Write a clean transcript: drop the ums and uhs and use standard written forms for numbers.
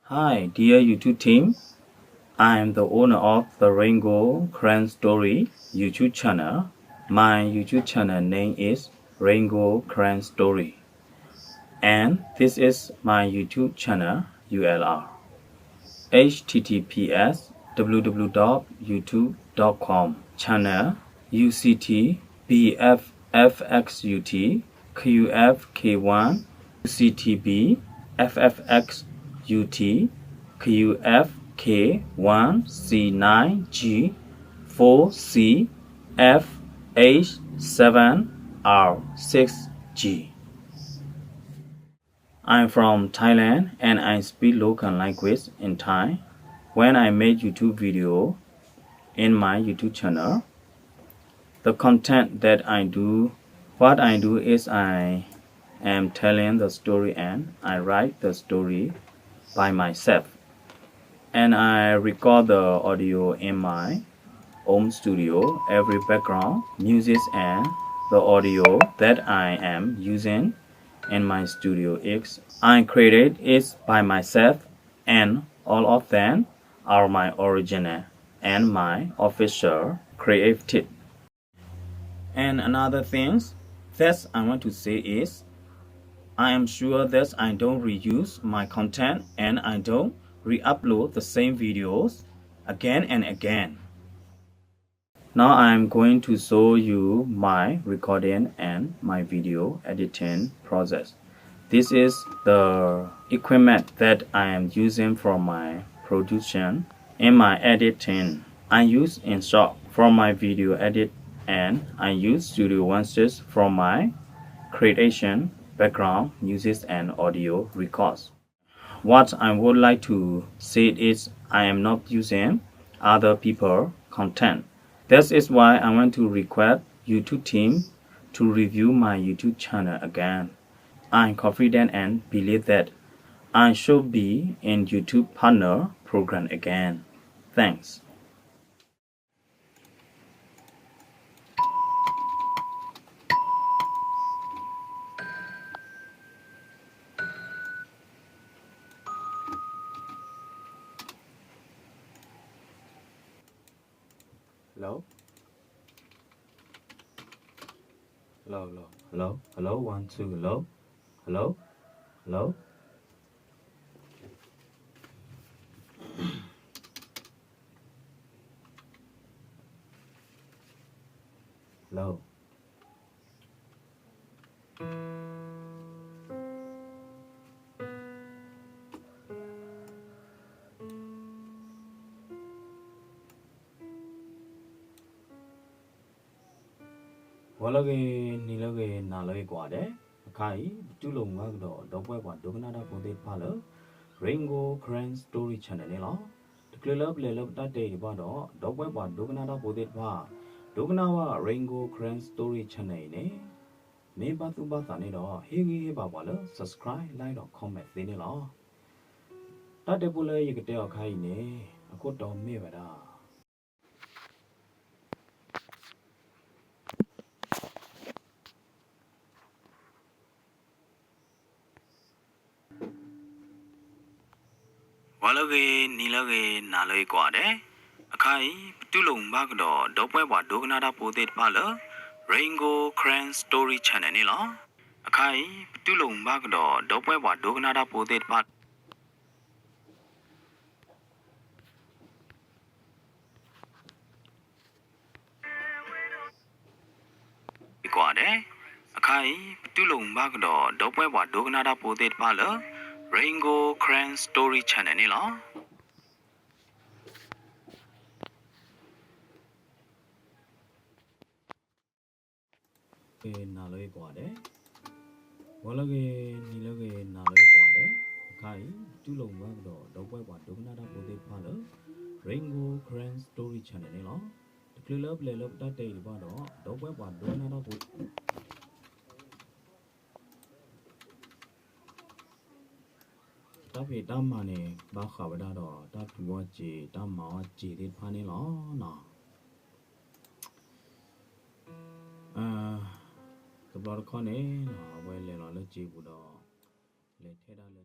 Hi, dear YouTube team. I am the owner of the Rainbow Crane Story YouTube channel. My YouTube channel name is Rainbow Crane Story. And this is my YouTube channel URL. https www.youtube.com channel UCT BFFXUT QFK1 UCTB FFXUT QFK1C9G 4C FH7R6G. I'm from Thailand and I speak local language in Thai. When I make YouTube video in my YouTube channel, the content that what I do is I am telling the story and I write the story by myself. And I record the audio in my home studio. Every background, music and the audio that I am using in my studio is I created it by myself, and all of them are my original and my official created. And another thing that I want to say is I am sure that I don't reuse my content and I don't re-upload the same videos again and again. Now I'm going to show you my recording and my video editing process. This is the equipment that I am using for my production. In my editing, I use InShot for my video edit and I use Studio One for my creation, background, music and audio records. What I would like to say is I am not using other people's content. This is why I want to request YouTube team to review my YouTube channel again. I'm confident and believe that I should be in YouTube partner program again. Thanks. Hello? Hello, 1, 2, hello. Hello. Walage nilage nalage kwade akai tulong magdo dogwe kwa dognada pote palo Rainbow Crane Story channel ni lo Club lelop ta day ba do dogwe kwa dognada pote pa dognawa Rainbow Crane Story channel ne me ba tu ba ta ni do he ba ba lo subscribe like do comment thi ni lo ta de pole yikate akai ne akot do me ba da Walage nilage nalage kwade akai tulong bagdo dogwe wa dognada pote palo Rainbow Crane Story channel ni lo akai tulong bagdo dogwe wa dognada pote pa kwade akai tulong bagdo dogwe wa dognada pote palo Rainbow Crane Story channel ni lo nalage kwade Walage nilage nalage kwade akai tulong bagdo dogwe wa dognada pote palo Rainbow Crane Story channel ni lo Club lelop ta day ba do dogwe wa dognada pote ta phe ta ma ne ba kha ba da do ta tu wa ji ta ma wa ji de pha ni lo na the blood con ne na we le lo le ji bu do le the da le